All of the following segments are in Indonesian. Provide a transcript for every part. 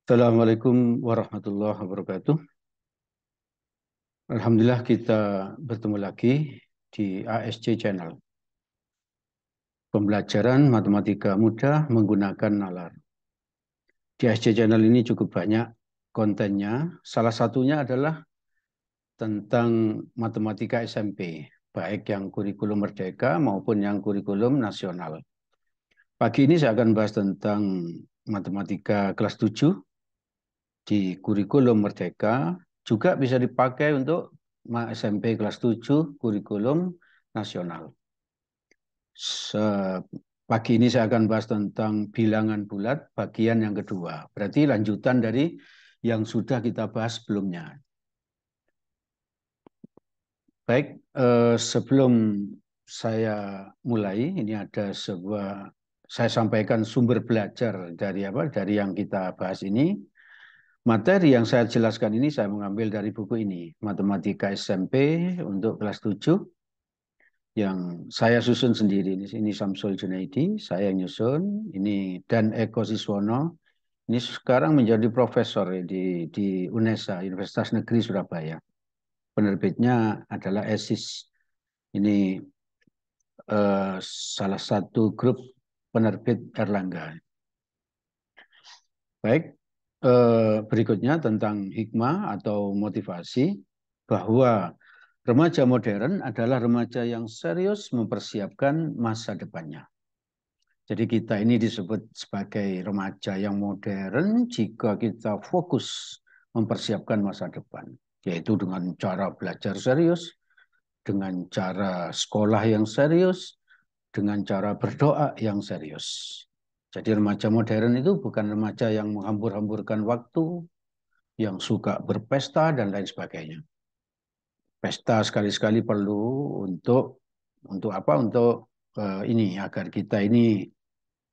Assalamualaikum warahmatullahi wabarakatuh. Alhamdulillah kita bertemu lagi di ASC Channel. Pembelajaran matematika mudah menggunakan nalar. Di ASC Channel ini cukup banyak kontennya. Salah satunya adalah tentang matematika SMP, baik yang kurikulum merdeka maupun yang kurikulum nasional. Pagi ini saya akan bahas tentang matematika kelas 7 di kurikulum merdeka, juga bisa dipakai untuk SMP kelas 7 kurikulum nasional. Pagi ini saya akan bahas tentang bilangan bulat bagian yang kedua. Berarti lanjutan dari yang sudah kita bahas sebelumnya. Baik, sebelum saya mulai, ini ada sebuah, saya sampaikan sumber belajar dari apa? Dari yang kita bahas ini. Materi yang saya jelaskan ini saya mengambil dari buku ini, Matematika SMP untuk kelas 7, yang saya susun sendiri. Ini Samsul Junaidi, saya yang nyusun, ini dan Eko Siswono, ini sekarang menjadi profesor di UNESA, Universitas Negeri Surabaya. Penerbitnya adalah ESIS. Ini salah satu grup penerbit Erlangga. Baik, berikutnya tentang hikmah atau motivasi, bahwa remaja modern adalah remaja yang serius mempersiapkan masa depannya. Jadi kita ini disebut sebagai remaja yang modern jika kita fokus mempersiapkan masa depan, yaitu dengan cara belajar serius, dengan cara sekolah yang serius, dengan cara berdoa yang serius. Jadi remaja modern itu bukan remaja yang menghambur-hamburkan waktu, yang suka berpesta dan lain sebagainya. Pesta sekali-sekali perlu untuk apa? Untuk ini agar kita ini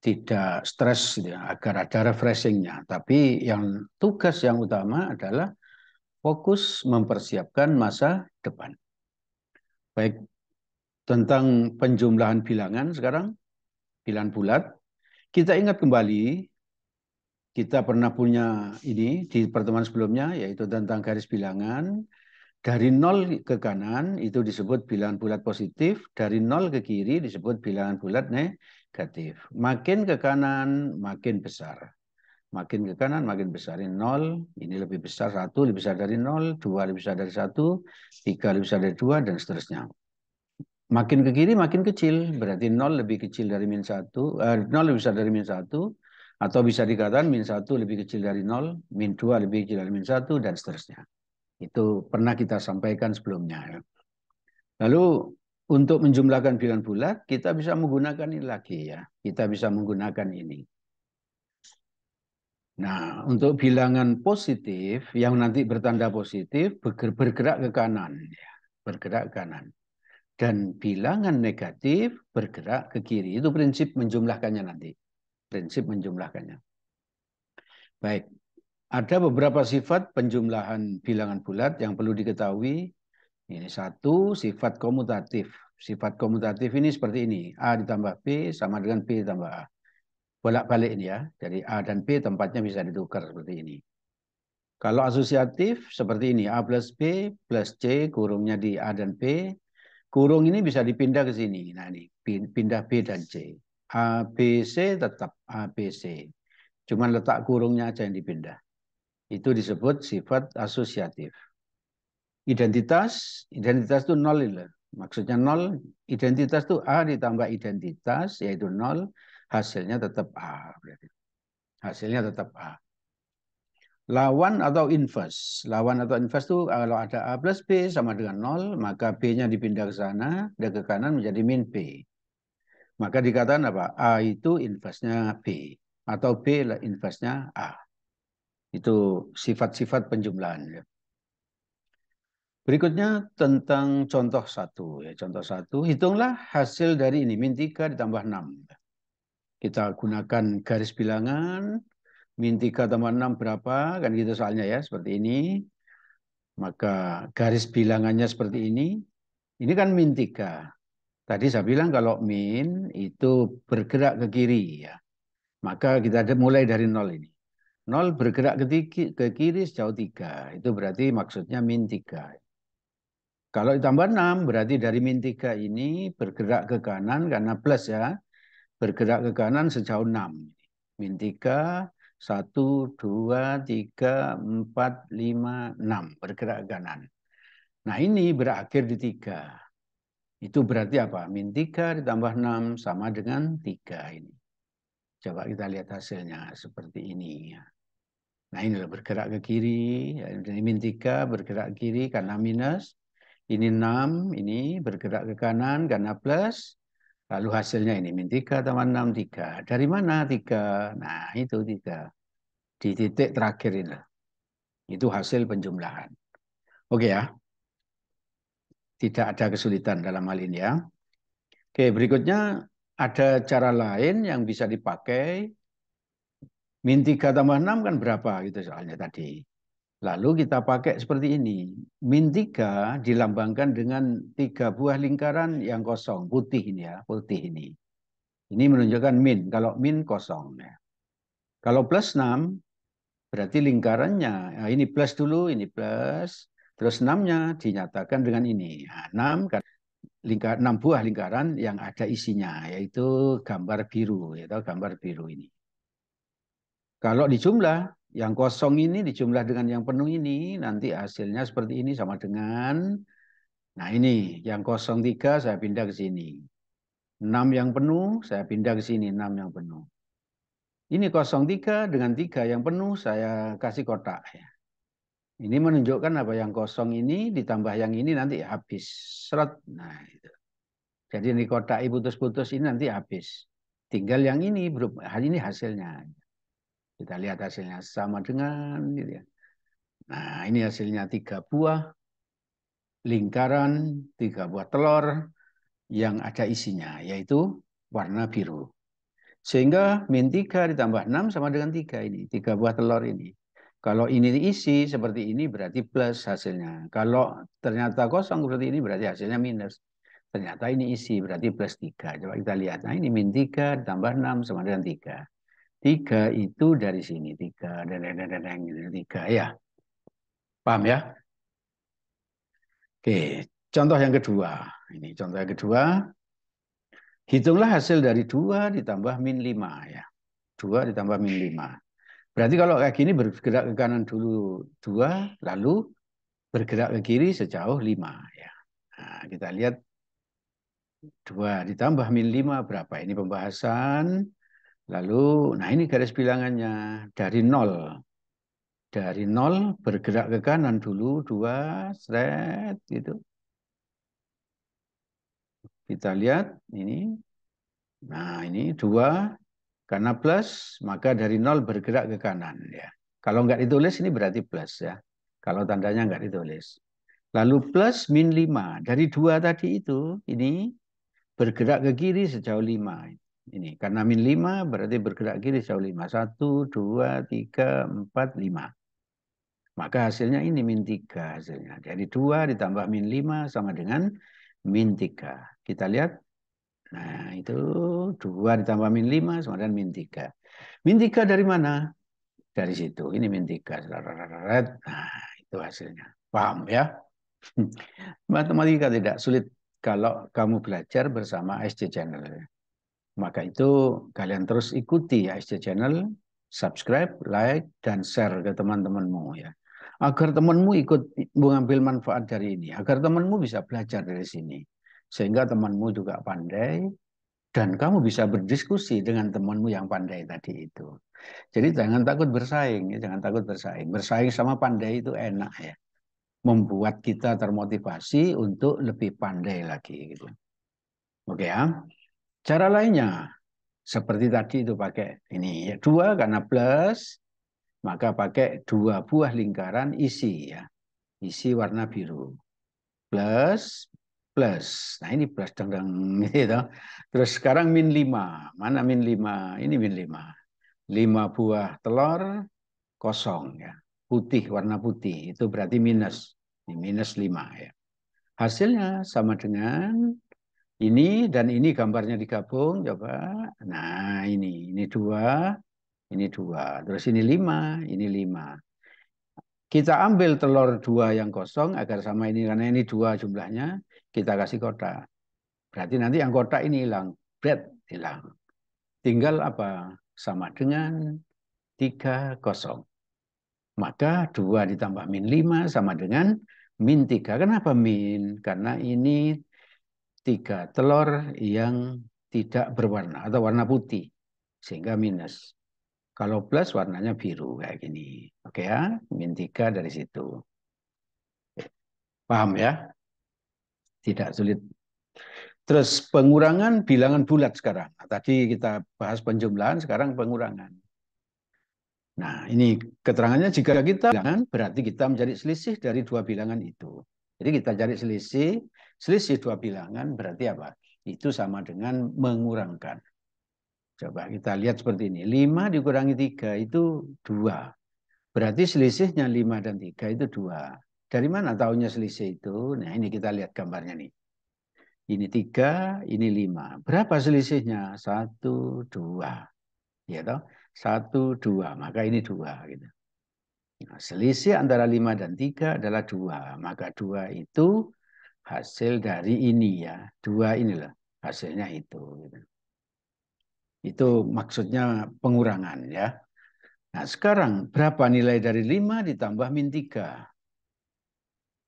tidak stres, gitu ya, agar ada refreshingnya. Tapi yang tugas yang utama adalah fokus mempersiapkan masa depan. Baik, tentang penjumlahan bilangan sekarang, bilangan bulat. Kita ingat kembali, kita pernah punya ini di pertemuan sebelumnya, yaitu tentang garis bilangan. Dari 0 ke kanan itu disebut bilangan bulat positif, dari 0 ke kiri disebut bilangan bulat negatif. Makin ke kanan, makin besar. Makin ke kanan, makin besar. Ini 0, ini lebih besar, 1 lebih besar dari 0, 2 lebih besar dari 1, 3 lebih besar dari 2, dan seterusnya. Makin ke kiri, makin kecil. Berarti 0 lebih kecil dari min 1, 0 lebih besar dari min 1, atau bisa dikatakan min 1 lebih kecil dari 0, min 2 lebih kecil dari min 1, dan seterusnya. Itu pernah kita sampaikan sebelumnya. Lalu untuk menjumlahkan bilangan bulat, kita bisa menggunakan ini lagi ya. Kita bisa menggunakan ini. Nah, untuk bilangan positif yang nanti bertanda positif bergerak ke kanan, ya. Bergerak ke kanan. Dan bilangan negatif bergerak ke kiri. Itu prinsip menjumlahkannya nanti. Prinsip menjumlahkannya. Baik, ada beberapa sifat penjumlahan bilangan bulat yang perlu diketahui. Ini satu, sifat komutatif. Sifat komutatif ini seperti ini. A ditambah B sama dengan B ditambah A. Bolak-balik ini ya. Jadi A dan B tempatnya bisa ditukar seperti ini. Kalau asosiatif seperti ini. A plus B plus C, kurungnya di A dan B. Kurung ini bisa dipindah ke sini. Nah ini, pindah B dan C. A, B, C tetap A, B, C. Cuman letak kurungnya aja yang dipindah. Itu disebut sifat asosiatif. Identitas itu nol ini. Maksudnya nol, identitas itu A ditambah identitas, yaitu nol, hasilnya tetap A. Hasilnya tetap A. Lawan atau inverse. Lawan atau inverse itu kalau ada A plus B sama dengan nol, maka B-nya dipindah ke sana, dan ke kanan menjadi min B. Maka dikatakan apa? A itu inverse-nya B. Atau B inverse-nya A. Itu sifat-sifat penjumlahan. Berikutnya tentang contoh satu. Ya, contoh satu, hitunglah hasil dari ini, min 3 ditambah 6. Kita gunakan garis bilangan, min 3 tambah 6 berapa, kan gitu soalnya ya, seperti ini. Maka garis bilangannya seperti ini. Ini kan min 3. Tadi saya bilang kalau min itu bergerak ke kiri ya. Maka kita mulai dari 0 ini. 0 bergerak ke kiri sejauh 3. Itu berarti maksudnya min 3. Kalau ditambah 6 berarti dari min 3 ini bergerak ke kanan karena plus ya. Bergerak ke kanan sejauh 6. Min 3, 1, 2, 3, 4, 5, 6. Bergerak ke kanan. Nah ini berakhir di 3. Itu berarti apa? Min 3 ditambah 6 sama dengan 3 ini. Coba kita lihat hasilnya seperti ini. Nah ini bergerak ke kiri. Ini min 3 bergerak ke kiri karena minus. Ini 6, ini bergerak ke kanan karena plus. Lalu hasilnya ini min 3 tambah 6, 3. Dari mana 3? Nah itu 3. Di titik terakhir ini. Itu hasil penjumlahan. Oke ya. Tidak ada kesulitan dalam hal ini ya. Oke, berikutnya ada cara lain yang bisa dipakai. Min 3 tambah 6 kan berapa gitu soalnya tadi. Lalu kita pakai seperti ini. Min 3 dilambangkan dengan 3 buah lingkaran yang kosong. Putih ini ya, putih ini. Ini menunjukkan min. Kalau min kosong. Ya. Kalau plus 6 berarti lingkarannya. Nah, ini plus dulu, ini plus. Terus 6-nya dinyatakan dengan ini. Nah, 6 kan 6 buah lingkaran yang ada isinya, yaitu gambar biru, yaitu gambar biru ini. Kalau dijumlah, yang kosong ini dijumlah dengan yang penuh ini, nanti hasilnya seperti ini sama dengan, nah ini, yang 03 saya pindah ke sini. 6 yang penuh, saya pindah ke sini, 6 yang penuh. Ini 03 dengan 3 yang penuh, saya kasih kotak. Ya. Ini menunjukkan apa yang kosong ini ditambah yang ini nanti habis. Seret. Nah, itu. Jadi ini kotak putus-putus ini nanti habis. Tinggal yang ini, hari ini hasilnya. Kita lihat hasilnya sama dengan gitu ya. Nah ini hasilnya 3 buah lingkaran, 3 buah telur yang ada isinya, yaitu warna biru. Sehingga min 3 ditambah 6 sama dengan 3 ini, 3 buah telur ini. Kalau ini isi seperti ini berarti plus hasilnya. Kalau ternyata kosong seperti ini berarti hasilnya minus. Ternyata ini isi berarti plus 3. Coba kita lihat. Nah ini min 3 ditambah 6 sama dengan 3. 3 itu dari sini. 3. Dan 3 ya. Paham ya? Oke. Contoh yang kedua. Ini contoh yang kedua. Hitunglah hasil dari 2 ditambah min 5 ya. 2 ditambah min 5. Berarti kalau kayak gini bergerak ke kanan dulu 2, lalu bergerak ke kiri sejauh 5 ya. Nah, kita lihat 2 ditambah min 5 berapa? Ini pembahasan. Lalu, nah ini garis bilangannya dari 0. Dari 0 bergerak ke kanan dulu 2, seret gitu. Kita lihat ini. Nah, ini 2 karena plus, maka dari 0 bergerak ke kanan ya. Kalau nggak ditulis ini berarti plus ya. Kalau tandanya nggak ditulis. Lalu plus min 5. Dari 2 tadi itu, ini bergerak ke kiri sejauh 5. Ini karena min 5 berarti bergerak kiri sejauh 5. 1, 2, 3, 4, 5. Maka hasilnya ini min 3 hasilnya. Jadi 2 ditambah min 5 sama dengan min 3. Kita lihat. Nah itu 2 ditambah min 5 sama dengan min 3. Min 3 dari mana? Dari situ. Ini min 3. Nah itu hasilnya. Paham ya? Matematika tidak sulit kalau kamu belajar bersama SC Channel. Maka itu kalian terus ikuti SC Channel, subscribe, like, dan share ke teman-temanmu ya. Agar temanmu ikut mengambil manfaat dari ini. Agar temanmu bisa belajar dari sini. Sehingga temanmu juga pandai. Dan kamu bisa berdiskusi dengan temanmu yang pandai tadi itu. Jadi jangan takut bersaing. Ya. Jangan takut bersaing. Bersaing sama pandai itu enak ya. Membuat kita termotivasi untuk lebih pandai lagi. Gitu. Oke ya. Cara lainnya. Seperti tadi itu pakai ini. Ya, 2 karena plus. Maka pakai 2 buah lingkaran isi ya. Isi warna biru. Plus, plus. Nah ini plus deng gitu. Terus sekarang min 5. Mana min 5? Ini min 5. 5 buah telur kosong ya. Putih, warna putih. Itu berarti minus. Ini minus 5 ya. Hasilnya sama dengan ini dan ini gambarnya digabung. Coba. Nah ini 2. ini 2. Terus ini 5, ini 5. Kita ambil telur 2 yang kosong agar sama ini, karena ini 2 jumlahnya, kita kasih kotak. Berarti nanti yang kotak ini hilang, bread hilang. Tinggal apa? Sama dengan 3 kosong. Maka 2 ditambah min 5 sama dengan min 3. Kenapa min? Karena ini 3 telur yang tidak berwarna atau warna putih. Sehingga minus. Kalau plus warnanya biru kayak gini. Oke ya, min 3 dari situ. Paham ya? Tidak sulit. Terus pengurangan bilangan bulat sekarang. Nah, tadi kita bahas penjumlahan, sekarang pengurangan. Nah, ini keterangannya jika kita bilangan, berarti kita mencari selisih dari 2 bilangan itu. Jadi kita cari selisih 2 bilangan berarti apa? Itu sama dengan mengurangkan. Coba kita lihat seperti ini. 5 dikurangi 3 itu 2. Berarti selisihnya 5 dan 3 itu 2. Dari mana tahunya selisih itu? Nah, ini kita lihat gambarnya nih. Ini 3, ini 5. Berapa selisihnya? 1, 2. Ya toh? 1, 2. Maka ini 2. Gitu. Nah, selisih antara 5 dan 3 adalah 2. Maka 2 itu hasil dari ini ya. 2 inilah hasilnya itu. Gitu. Itu maksudnya pengurangan ya. Nah sekarang berapa nilai dari 5 ditambah min 3?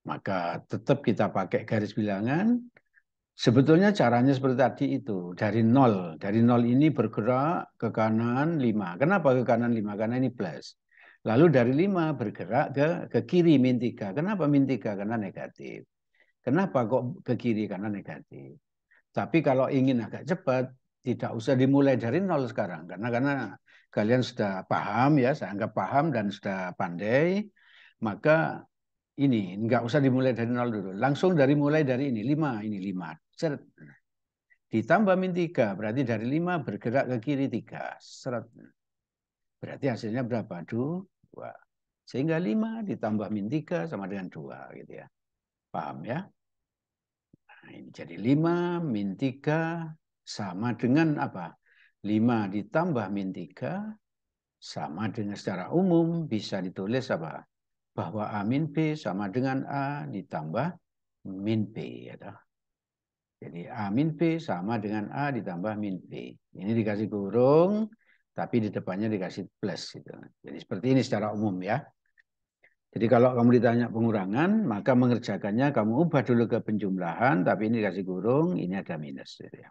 Maka tetap kita pakai garis bilangan. Sebetulnya caranya seperti tadi itu. Dari 0. Dari 0 ini bergerak ke kanan 5. Kenapa ke kanan 5? Karena ini plus. Lalu dari 5 bergerak ke kiri min 3. Kenapa min 3? Karena negatif. Kenapa kok ke kiri? Karena negatif. Tapi kalau ingin agak cepat, tidak usah dimulai dari 0 sekarang. Karena kalian sudah paham ya, saya anggap paham dan sudah pandai. Maka ini nggak usah dimulai dari 0 dulu. Langsung mulai dari ini 5, ini 5. Seret. Ditambah min 3, berarti dari 5 bergerak ke kiri 3. Seret. Berarti hasilnya berapa? 2. Sehingga 5 ditambah min 3 sama dengan 2 gitu ya. Paham ya? Nah, ini jadi 5 min 3 sama dengan apa? 5 ditambah min 3 sama dengan secara umum bisa ditulis apa? Bahwa A min B sama dengan A ditambah min B. Ya. Jadi A min B sama dengan A ditambah min B. Ini dikasih kurung, tapi di depannya dikasih plus. Gitu. Jadi seperti ini secara umum ya. Jadi kalau kamu ditanya pengurangan, maka mengerjakannya kamu ubah dulu ke penjumlahan, tapi ini dikasih kurung, ini ada minus. Gitu ya.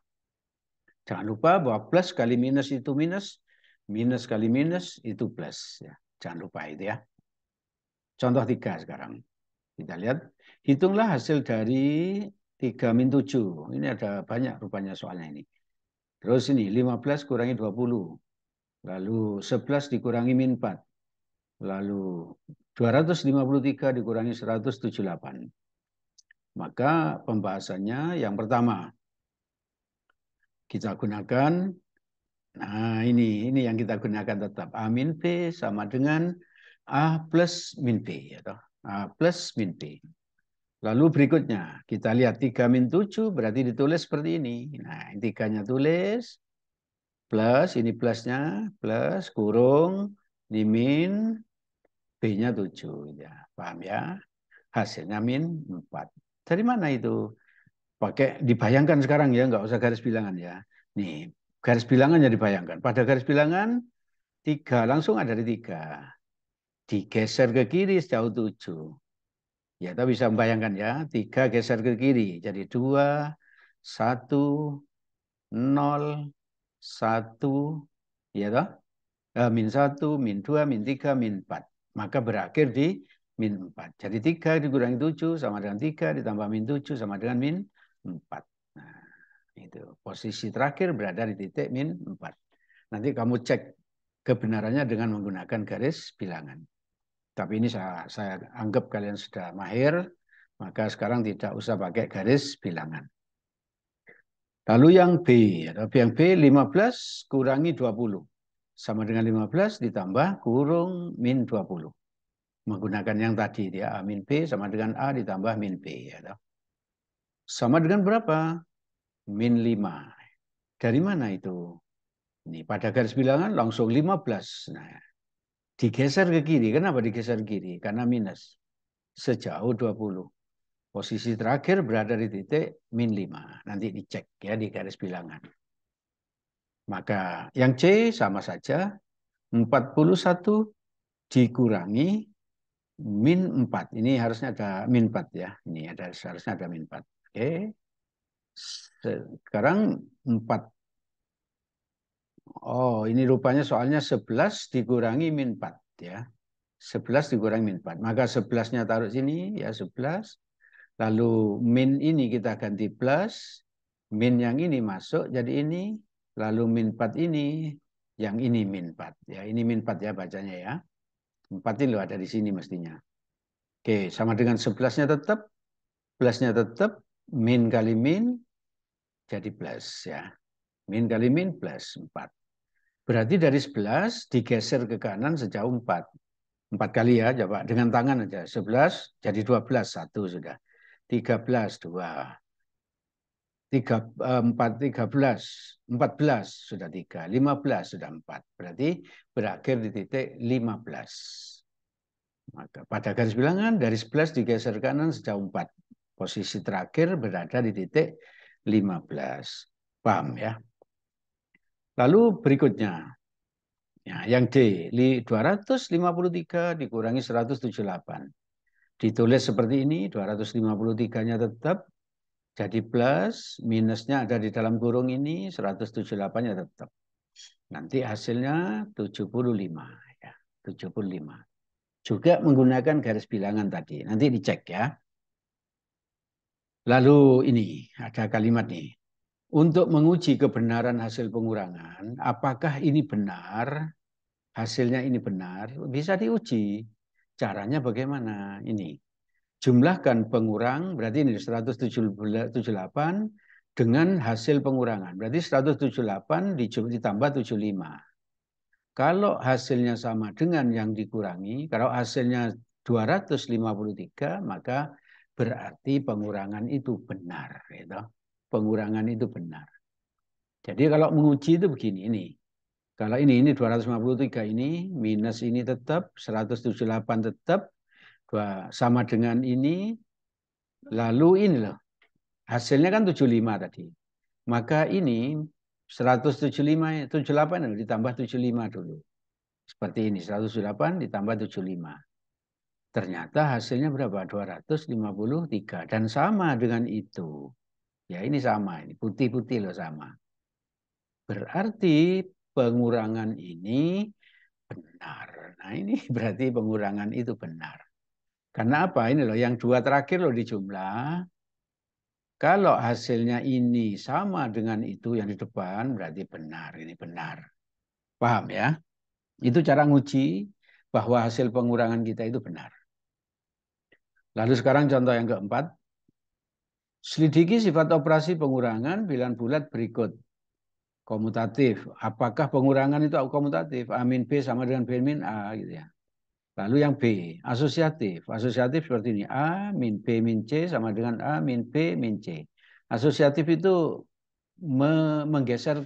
Jangan lupa bahwa plus kali minus itu minus, minus kali minus itu plus. Ya. Jangan lupa itu ya. Contoh 3 sekarang. Kita lihat, hitunglah hasil dari 3 min 7. Ini ada banyak rupanya soalnya ini. Terus ini 15 kurangi 20. Lalu 11 dikurangi min 4. Lalu 253 dikurangi 178. Maka pembahasannya yang pertama. Kita gunakan, nah ini yang kita gunakan tetap. A min B sama dengan A plus min B. A plus min B. Lalu berikutnya, kita lihat 3 min 7 berarti ditulis seperti ini. Nah, 3-nya tulis, plus, ini plusnya, plus, kurung, ini min, B-nya 7. Ya, paham ya? Hasilnya min 4. Dari mana itu? Pakai dibayangkan sekarang ya, nggak usah garis bilangan ya. Nih, garis bilangannya dibayangkan. Pada garis bilangan, 3 langsung ada di 3. Digeser ke kiri sejauh 7. Ya, kita bisa membayangkan ya, 3 geser ke kiri. Jadi 2, 1, 0, 1, ya toh? Min 1, min 2, min 3, min 4. Maka berakhir di min 4. Jadi 3 dikurangi 7 sama dengan 3, ditambah min 7 sama dengan min 4. Nah, itu. Posisi terakhir berada di titik min 4. Nanti kamu cek kebenarannya dengan menggunakan garis bilangan. Tapi ini saya anggap kalian sudah mahir, maka sekarang tidak usah pakai garis bilangan. Lalu yang B, yang B 15 kurangi 20. Sama dengan 15 ditambah kurung min 20. Menggunakan yang tadi, ya, A min B sama dengan A ditambah min B. Ya. Sama dengan berapa? Min 5. Dari mana itu? Ini pada garis bilangan langsung 15. Nah, digeser ke kiri. Kenapa digeser ke kiri? Karena minus. Sejauh 20. Posisi terakhir berada di titik min 5. Nanti dicek ya di garis bilangan. Maka yang C sama saja. 41 dikurangi min 4. Ini harusnya ada min 4 ya. Ini harusnya ada min 4. Oke. Sekarang 4. Oh, ini rupanya soalnya 11 dikurangi min 4 ya. 11 dikurangi min 4. Maka 11-nya taruh sini ya 11. Lalu min ini kita ganti plus. Min yang ini masuk jadi ini. Lalu min 4 ini. Yang ini min 4. Ya, ini min 4 ya bacanya ya. 4 ini loh ada di sini mestinya. Oke, sama dengan 11-nya tetap. Plusnya tetap. Min kali min jadi plus ya. Min kali min plus 4. Berarti dari 11 digeser ke kanan sejauh 4. 4 kali ya, coba dengan tangan aja. 11 jadi 12, 1 sudah. 13, 2. 14 sudah 3. 15 sudah 4. Berarti berakhir di titik 15. Maka pada garis bilangan dari 11 digeser kanan sejauh 4. Posisi terakhir berada di titik 15. Paham ya? Lalu berikutnya. Ya, yang D, 253 dikurangi 178. Ditulis seperti ini, 253-nya tetap jadi plus, minusnya ada di dalam kurung ini, 178-nya tetap. Nanti hasilnya 75 ya, 75. Juga menggunakan garis bilangan tadi. Nanti dicek ya. Lalu ini ada kalimat nih. Untuk menguji kebenaran hasil pengurangan, apakah ini benar? Hasilnya ini benar, bisa diuji. Caranya bagaimana? Ini. Jumlahkan pengurang, berarti ini 178 dengan hasil pengurangan. Berarti 178 ditambah 75. Kalau hasilnya sama dengan yang dikurangi, kalau hasilnya 253, maka berarti pengurangan itu benar. Gitu. Pengurangan itu benar. Jadi kalau menguji itu begini, ini. Kalau ini 253 ini, minus ini tetap, 178 tetap, sama dengan ini, lalu ini loh, hasilnya kan 75 tadi. Maka ini 175, 78 ditambah 75 dulu. Seperti ini, 178 ditambah 75. Ternyata hasilnya berapa? 253. Dan sama dengan itu. Ya ini sama, ini putih-putih loh sama. Berarti pengurangan ini benar. Nah ini berarti pengurangan itu benar. Karena apa? Ini loh, yang dua terakhir loh dijumlah. Kalau hasilnya ini sama dengan itu yang di depan, berarti benar. Ini benar. Paham ya? Itu cara nguji bahwa hasil pengurangan kita itu benar. Lalu sekarang contoh yang keempat. Selidiki sifat operasi pengurangan bilangan bulat berikut. Komutatif. Apakah pengurangan itu komutatif? A min B sama dengan B min A gitu ya. Lalu yang B, asosiatif. Asosiatif seperti ini. A min B min C sama dengan A min B min C. Asosiatif itu menggeser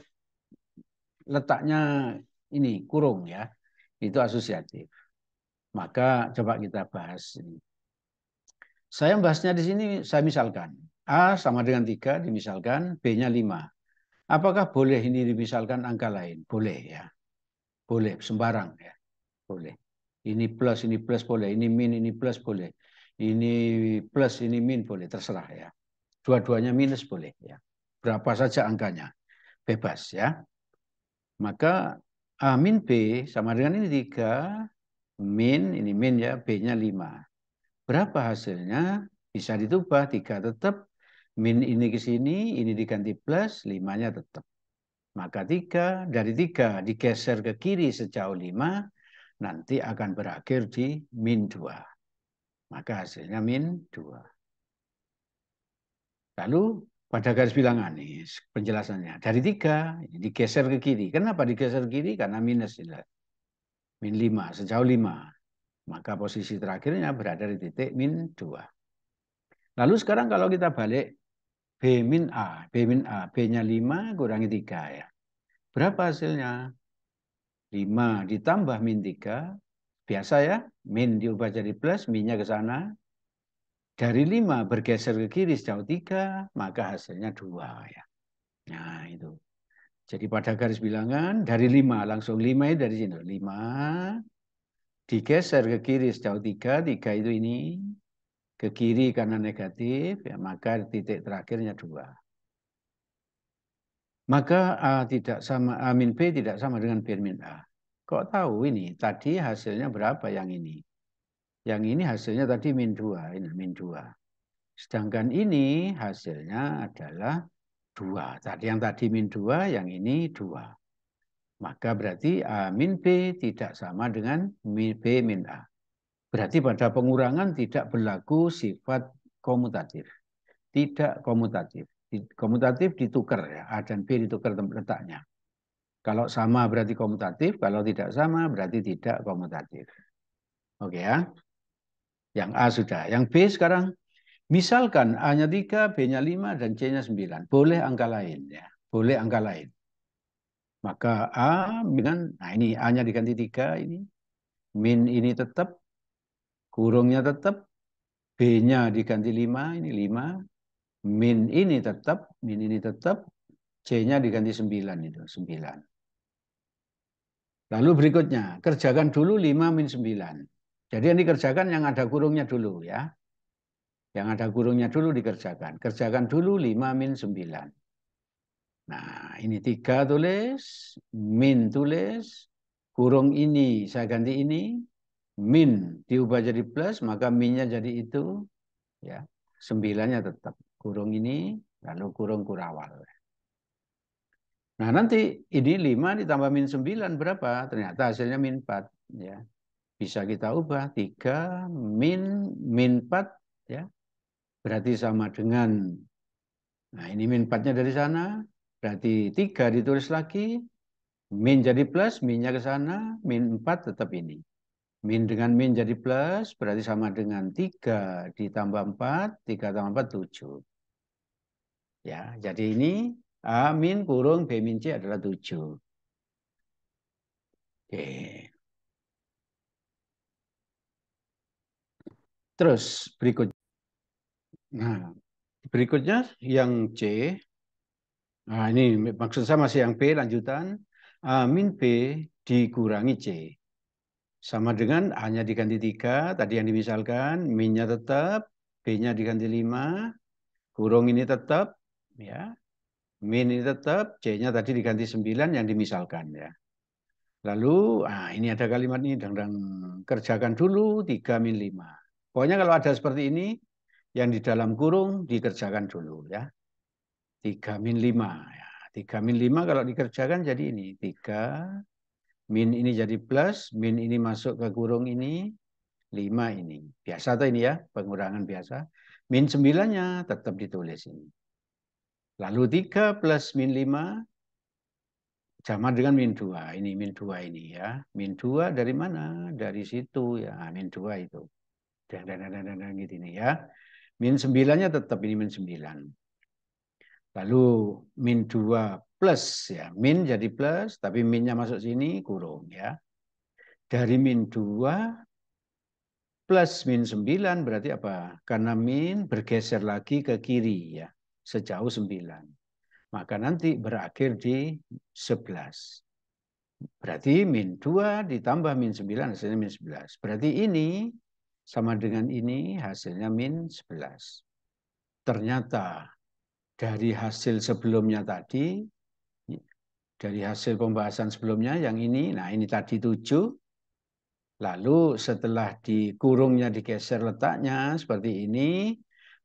letaknya ini, kurung ya. Itu asosiatif. Maka coba kita bahas ini. Saya membahasnya di sini, saya misalkan. A sama dengan 3, dimisalkan. B-nya 5. Apakah boleh ini dimisalkan angka lain? Boleh ya. Boleh, sembarang ya. Boleh. Ini plus boleh. Ini min, ini plus boleh. Ini plus, ini min boleh. Terserah ya. Dua-duanya minus boleh ya. Berapa saja angkanya. Bebas ya. Maka A min B sama dengan ini 3. Min, ini min ya. B-nya 5. Berapa hasilnya? Bisa ditubah. 3 tetap. Min ini ke sini, ini diganti plus, 5-nya tetap. Maka 3, dari 3 digeser ke kiri sejauh 5, nanti akan berakhir di min 2. Maka hasilnya min 2. Lalu pada garis bilangan nih penjelasannya. Dari 3 digeser ke kiri. Kenapa digeser ke kiri? Karena minus. Min 5, sejauh 5. Maka posisi terakhirnya berada di titik min 2. Lalu sekarang kalau kita balik B min A. B min A. B-nya 5 kurangi 3 ya. Berapa hasilnya? 5 ditambah min 3. Biasa ya, min diubah jadi plus, minnya ke sana. Dari 5 bergeser ke kiri sejauh 3, maka hasilnya 2 ya. Nah, itu. Jadi pada garis bilangan dari 5, langsung 5 itu dari sini. 5 digeser ke kiri sejauh 3, 3 itu ini. Ke kiri karena negatif, ya, maka titik terakhirnya 2. Maka A tidak sama, A min B tidak sama dengan B min A. Kok tahu ini? Tadi hasilnya berapa yang ini? Yang ini hasilnya tadi min 2, ini min 2. Sedangkan ini hasilnya adalah 2. Yang tadi min 2, yang ini 2. Maka berarti A min B tidak sama dengan B min A. Berarti pada pengurangan tidak berlaku sifat komutatif. Tidak komutatif. Komutatif ditukar ya, A dan B ditukar tempat letaknya. Kalau sama berarti komutatif, kalau tidak sama berarti tidak komutatif. Oke ya. Yang A sudah. Yang B sekarang, misalkan A-nya 3, B-nya 5, dan C-nya 9. Boleh angka lain ya. Boleh angka lain. Maka A dengan, nah ini A-nya diganti 3 ini. Min ini tetap, kurungnya tetap, B-nya diganti 5, ini 5. Min ini tetap, C-nya diganti 9 itu, 9. Lalu berikutnya, kerjakan dulu 5 min 9. Jadi yang dikerjakan yang ada kurungnya dulu ya. Yang ada kurungnya dulu dikerjakan. Kerjakan dulu 5 min 9. Nah, ini 3 tulis, min tulis, kurung ini saya ganti ini, min diubah jadi plus, maka minnya jadi itu, ya 9-nya tetap. Kurung ini, lalu kurung kurawal. Nah, nanti ini 5 ditambah min 9 berapa? Ternyata hasilnya min 4. Ya. Bisa kita ubah 3 min 4. Ya. Berarti sama dengan, nah ini min 4-nya dari sana. Berarti 3 ditulis lagi. Min jadi plus, minnya ke sana. Min 4 tetap ini. Min dengan min jadi plus, berarti sama dengan 3 ditambah 4. 3 tambah 4, 7. Ya, jadi ini A min kurung B min C adalah 7. Oke. Terus berikutnya. Nah, berikutnya yang C. Nah, ini maksud saya masih yang B lanjutan. A min B dikurangi C. Sama dengan A-nya diganti 3, tadi yang dimisalkan, min-nya tetap, B-nya diganti 5, kurung ini tetap, ya. Min ini tetap, C-nya tadi diganti 9 yang dimisalkan ya. Lalu, ini ada kalimat ini, dan kerjakan dulu 3 min 5. Pokoknya kalau ada seperti ini, yang di dalam kurung dikerjakan dulu ya. 3 min 5. Ya. 3 min 5 kalau dikerjakan jadi ini. 3 min ini jadi plus, min ini masuk ke kurung ini, 5 ini. Biasa tuh ini ya, pengurangan biasa. Min 9-nya tetap ditulis ini. Lalu 3 plus min 5 sama dengan min 2. Ini min 2 ini ya. Min 2 dari mana? Dari situ ya. Min 2 itu. Dan gitu ini ya. Min 9-nya tetap ini min 9. Lalu min 2 plus ya. Min jadi plus, tapi minnya masuk sini kurung ya. Dari min 2 plus min 9 berarti apa? Karena min bergeser lagi ke kiri ya. Sejauh 9. Maka nanti berakhir di 11. Berarti min 2 ditambah min 9 hasilnya min 11. Berarti ini sama dengan ini hasilnya min 11. Ternyata dari hasil sebelumnya tadi, dari hasil pembahasan sebelumnya yang ini, nah ini tadi 7. Lalu setelah di kurungnya digeser letaknya seperti ini,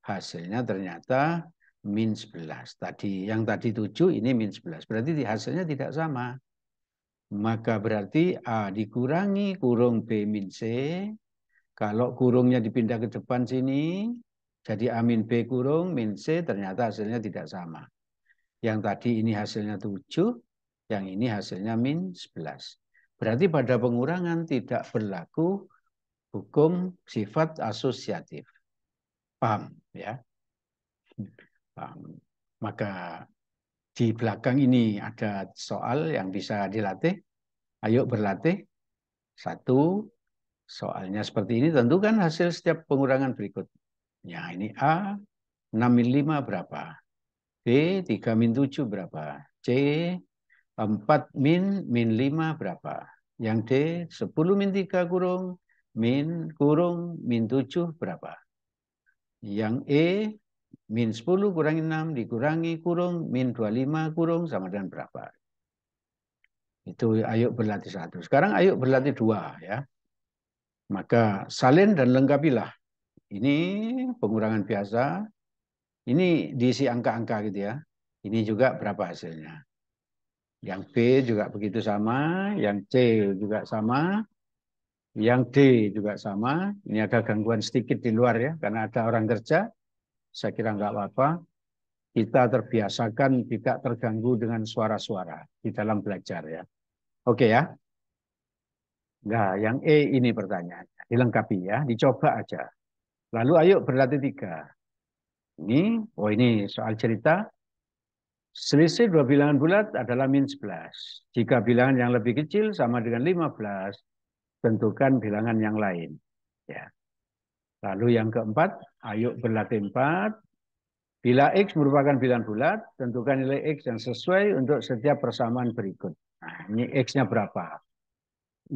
hasilnya ternyata min 11. Yang tadi 7 ini min 11. Berarti hasilnya tidak sama. Maka berarti A dikurangi kurung B min C. Kalau kurungnya dipindah ke depan sini, jadi A min B kurung min C, ternyata hasilnya tidak sama. Yang tadi ini hasilnya 7, yang ini hasilnya min 11. Berarti pada pengurangan tidak berlaku hukum sifat asosiatif. Paham ya? Paham. Maka Di belakang ini ada soal yang bisa dilatih. Ayo berlatih. Satu, soalnya seperti ini. Tentukan hasil setiap pengurangan berikut. Ya, ini A, 6 min 5 berapa? B, 3 min 7 berapa? C, 4 min 5 berapa? Yang D, 10 min 3 kurung min 7 berapa? Yang E, min 10 kurangi 6 dikurangi kurung min 25 kurung sama dengan berapa? Itu ayo berlatih satu. Sekarang ayo berlatih dua ya. Maka salin dan lengkapilah. Ini pengurangan biasa. Ini diisi angka-angka gitu ya. Ini juga berapa hasilnya. Yang B juga begitu sama. Yang C juga sama. Yang D juga sama. Ini ada gangguan sedikit di luar ya. Karena ada orang kerja. Saya kira nggak apa-apa. Kita terbiasakan tidak terganggu dengan suara-suara di dalam belajar ya. Oke ya. Nah, yang E ini pertanyaannya. Dilengkapi ya, dicoba aja. Lalu ayo berlatih tiga. Ini soal cerita. Selisih dua bilangan bulat adalah min 11. Jika bilangan yang lebih kecil sama dengan 15, tentukan bilangan yang lain. Ya. Lalu yang keempat, ayo berlatih 4. Bila X merupakan bilangan bulat, tentukan nilai X yang sesuai untuk setiap persamaan berikut. Nah, ini X-nya berapa?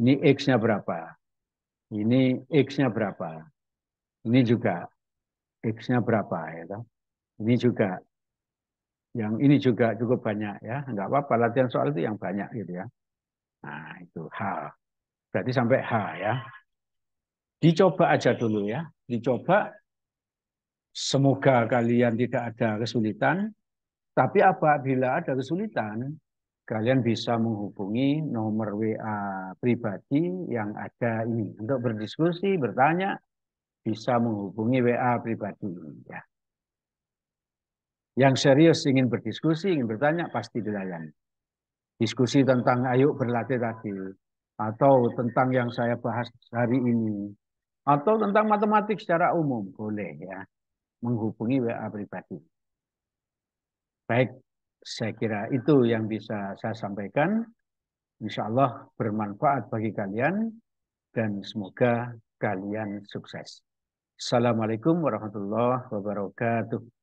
Ini X-nya berapa? Ini X-nya berapa? Ini juga X-nya berapa ya kan? Ini juga yang ini juga cukup banyak ya. Enggak apa-apa latihan soal itu yang banyak gitu ya. Nah, itu H. Berarti sampai H ya. Dicoba aja dulu ya. Dicoba, semoga kalian tidak ada kesulitan. Tapi apabila ada kesulitan, kalian bisa menghubungi nomor WA pribadi yang ada ini untuk berdiskusi, bertanya, bisa menghubungi WA pribadi ya. Yang serius ingin berdiskusi, ingin bertanya, pasti dilayani. Diskusi tentang ayo berlatih tadi, atau tentang yang saya bahas hari ini, atau tentang matematik secara umum, boleh ya, menghubungi WA pribadi. Baik, saya kira itu yang bisa saya sampaikan. Insya Allah bermanfaat bagi kalian, dan semoga kalian sukses. Assalamualaikum warahmatullahi wabarakatuh.